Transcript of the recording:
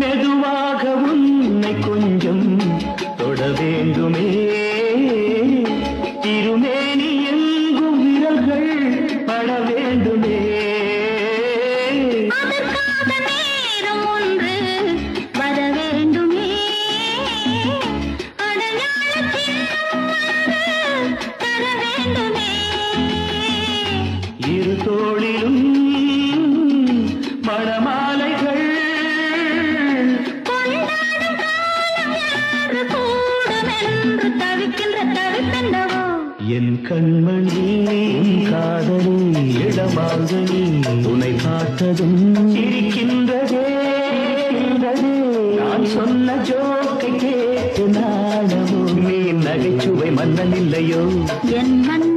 மெதுவாக உன்னை கொஞ்சம் தொட வேண்டுமே திருமேனி எங்கும் விரல்கள் பட வேண்டுமே அதற்காக நேரம் ஒன்று வர வேண்டுமே அடையாள சின்னம் ஒன்று தர வேண்டுமே இரு தோளிலும் மணமாலைகள் கொண்டாடும் காலம் என்று கூடும் என்று தவிக்கின்ற தவிப்பென்னவோ என் கண்மணி காதலி இடமாக நீ துணை பார்த்ததும் சிரிக்கின்றதே நான் சொன்ன ஜோக்கை கேட்டு நாடமோ நீ நகைச்சுவை மன்னன் இல்லையோ என் மன்னன்